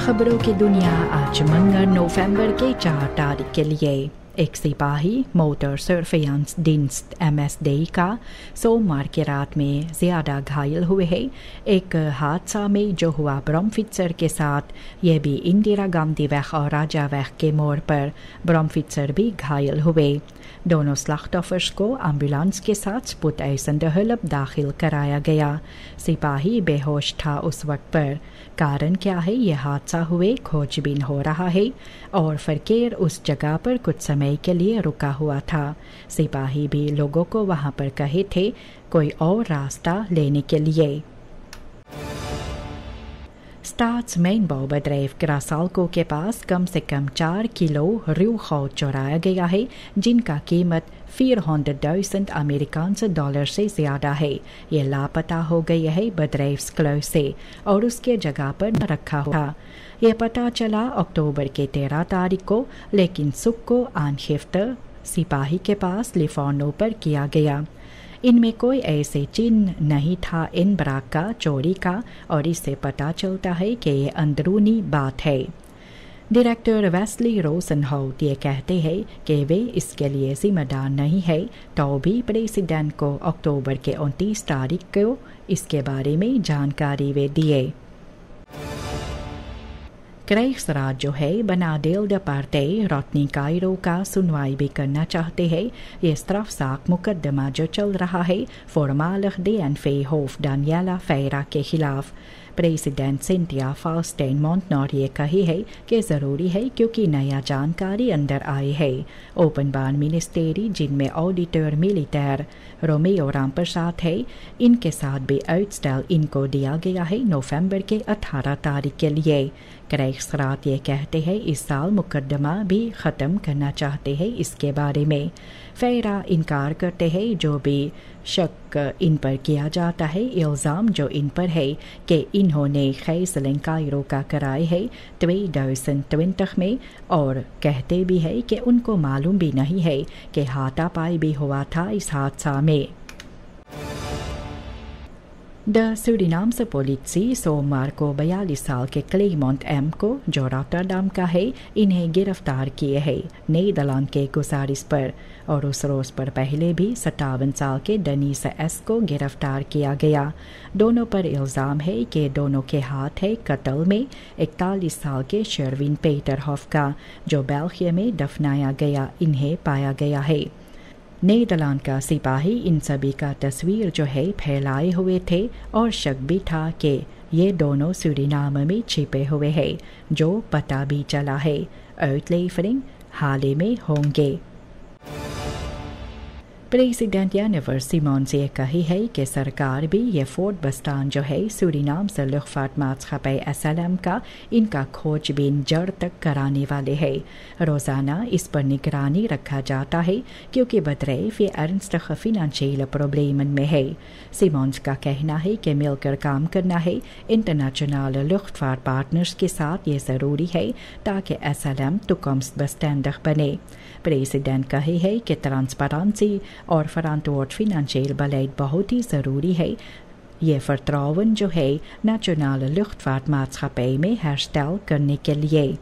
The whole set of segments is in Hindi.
खबरों की दुनिया आज मंगल नवंबर के 4 तारीख के लिए। एक सिपाही मोटर सर्फिलांस दिंस्ट MSD का सोमवार की रात में ज़्यादा घायल हुए हैं। एक हादसा में जो हुआ ब्रह्मफित्सर के साथ, यह भी इंदिरा गांधी वैख और राजा वैख के मोड़ पर ब्रह्मफित्सर भी घायल हुए। दोनों स्लाख्तोफर्स को एम्बुलेंस के साथ स्पुतैसंदहलब दाखिल कराया गया। सिपाही बेहोश था उस वक्त पर। कारण क्या है यह हादसा हुए खोजबीन हो रहा है और फरकेर उस जगह पर कुछ समय के लिए रुका हुआ था। सिपाही भी लोगों को वहां पर कहे थे कोई और रास्ता लेने के लिए। स्टाट्समैनबouwbedrijf क्रासाल्को के पास कम से कम 4 किलो रूखौ चुराया गया है, जिनका कीमत 400,000 अमेरिकान डॉलर से ज़्यादा है। ये लापता हो गई है बदरेव्स क्लब से और उसके जगह पर न रखा हुआ। यह पता चला अक्टूबर के 13 तारीख को, लेकिन सुख को आनखिफ्त सिपाही के पास लिफानों पर किया गया। इनमें कोई ऐसे चिन्ह नहीं था इन ब्राक का चोरी का, और इससे पता चलता है कि ये अंदरूनी बात है। डायरेक्टर वेस्ली रोसनहाउट ये कहते हैं कि वे इसके लिए जिम्मेदार नहीं है, तो भी प्रेसिडेंट को अक्टूबर के 29 तारीख को इसके बारे में जानकारी वे दिए। क्राइक्सरात जो है बनाडेल द पार्टे रोटनी कायरो का सुनवाई भी करना चाहते हैं। ये स्ट्राफजाक मुकदमा जो चल रहा है फॉर्मालिग DNV होफ डानियला फेरा के खिलाफ। प्रेसिडेंट सिंथिया फाउस्टेन मोंटनर ये कही है कि ज़रूरी है क्योंकि नया जानकारी अंदर आई है। ओपनबान मिनिस्टेरी जिनमें ऑडिटर मिलिटर रोमेओ रामप्रसाद है, इनके साथ भी आउटस्टेल इनको दिया गया है नवंबर के 18 तारीख के लिए। क्राइक्सरात ये कहते हैं इस साल मुकदमा भी ख़त्म करना चाहते हैं। इसके बारे में फेरा इनकार करते हैं। जो भी शक इन पर किया जाता है, इल्ज़ाम जो इन पर है कि इन्होंने खैसलिंग कायरो का कराए है 2020 में, और कहते भी है कि उनको मालूम भी नहीं है कि हाथापाई भी हुआ था इस हादसा में। द सूरीनामse politie सोमवार को 42 साल के क्लेमोंट M को, जो रॉटरडम का है, इन्हें गिरफ्तार किए है नीदरलैंड के गुजारिश पर, और उस रोज पर पहले भी 57 साल के डनीस S को गिरफ्तार किया गया। दोनों पर इल्ज़ाम है कि दोनों के हाथ है कत्ल में 41 साल के शर्विन पेटरहोफ का, जो बेल्जियम में दफनाया गया इन्हें पाया गया है। नीदरलैंड का सिपाही इन सभी का तस्वीर जो है फैलाए हुए थे, और शक भी था कि ये दोनों सूरीनाम में छिपे हुए हैं, जो पता भी चला है आउटलेफरिंग हाल ही में होंगे। प्रेसिडेंट यानिवर सिमोन से कही है कि सरकार भी ये फोर्ट बस्तान जो है सूरीनाम से luchtvaartmaatschappij SLM का, इनका खोजबीन जड़ तक कराने वाले हैं। रोज़ाना इस पर निगरानी रखा जाता है क्योंकि बदरेफ ये ernstige financiële problemen में है। सिमोन्स का कहना है कि मिलकर काम करना है इंटरनेशनल luchtvaart पार्टनर्स के साथ, ये ज़रूरी है ताकि SLM toekomstbestendig बने। प्रेसिडेंट कहे है कि ट्रांसपेरेंसी और verantwoord financieel beleid बहुत ही ज़रूरी है। ये vertrouwen जो है nationale luchtvaartmaatschappij में herstel करने के लिए।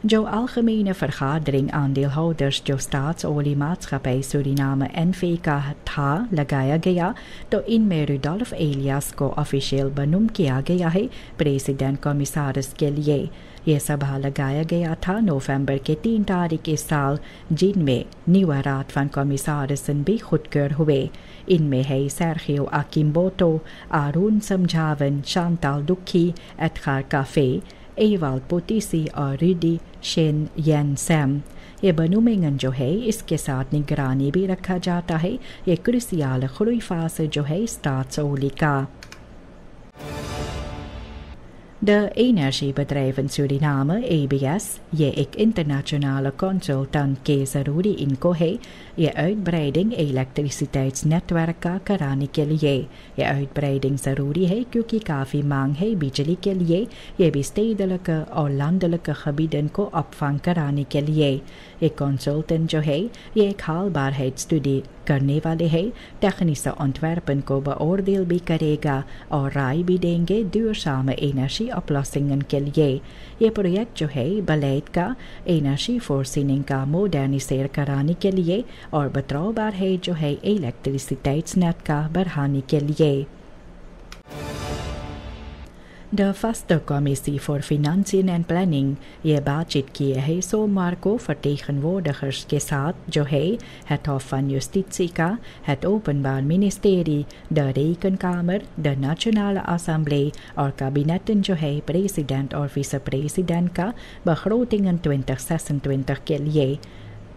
जो algemene vergadering aandeelhouders जो staatsoliemaatschappij Suriname NV का था लगाया गया, तो इनमें रुडोल्फ एलियास को ऑफिशियल बनुम किया गया है प्रेसिडेंट कमिसारिस के लिए। यह सभा लगाया गया था नवंबर के 3 तारीख इस साल, जिनमें nieuwe raad van commissarissen भी खुदकर हुए। इनमें है सर्गियो अकिम्बोटो, आरून समझावन, शांताल दुखी, एडगार काफे, एवाल्ड पोटिसी और रिडी शेन येन सैम। ये बनुमेंगन जो है इसके साथ निगरानी भी रखा जाता है। ये क्रुसियल ग्रोईफासे जो है स्टाट्सोली का। De energiebedrijven Suriname ABS, ये एक इंटरनेशनल कंसल्टेंट के ज़रूरी इनको है ये uitbreiding elektriciteitsnetwerk का कराने के लिए। ये uitbreiding ज़रूरी है क्योंकि काफ़ी मांग है बिजली के लिए। ये भी stedelijke और landelijke gebieden को opvang कराने के लिए। ये कंसल्टेंट जो है ये एक haalbaarheidsstudie करने वाले हैं। technische ontwerpen को beoordeel भी करेगा और राय भी देंगे duurzame energieoplossingen के लिए। ये प्रोजेक्ट जो है बलेट का एनर्जी voorziening का मोडर्निसेर कराने के लिए और betrouwbaar है जो है elektriciteitsnet का बढ़ाने के लिए। De vaste commissie voor Financiën en Planning ये बातचीत किए है सोमवार को vertegenwoordigers के साथ जो है het Hof van Justitie का, het Openbaar Ministerie, de Rekenkamer, de Nationale Assemblée और kabinetten जो है president और vice-president का begrotingen 2026 के लिए।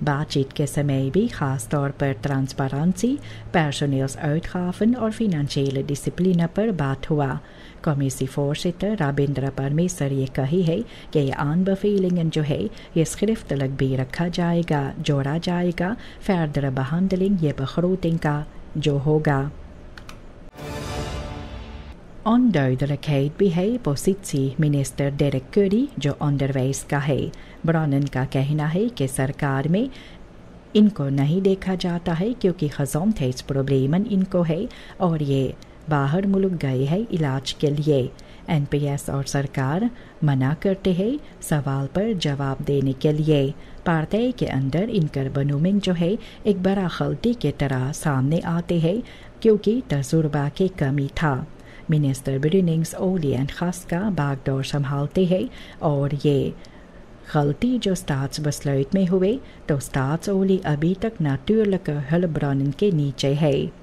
बातचीत के समय भी खास तौर पर ट्रांसपेरेंसी, personeelsuitgaven और financiële discipline पर बात हुआ। Commissievoorzitter Rabindra Parmesar ये कही है कि ये aanbevelingen जो है ये schriftelijk भी रखा जाएगा, जोड़ा जाएगा, verdere behandeling ये begroting का जो होगा। Onduidelijkheid भी है positie minister Dirk Curry जो onderwijs का है। ब्रानन का कहना है कि सरकार में इनको नहीं देखा जाता है क्योंकि gezondheidsproblemen इनको है और ये बाहर मुल्क गए हैं इलाज के लिए। NPS और सरकार मना करते हैं सवाल पर जवाब देने के लिए। पार्टी के अंदर इनकर बनुमिंग जो है एक बड़ा गलती की तरह सामने आते हैं क्योंकि तजुर्बा की कमी था। Minister Bruinings Olie en Gaska बागडोर संभालते हैं और ये गलती जो staatsbesluit में हुए तो staatsolie अभी तक natuurlijke hulpbronnen के नीचे है।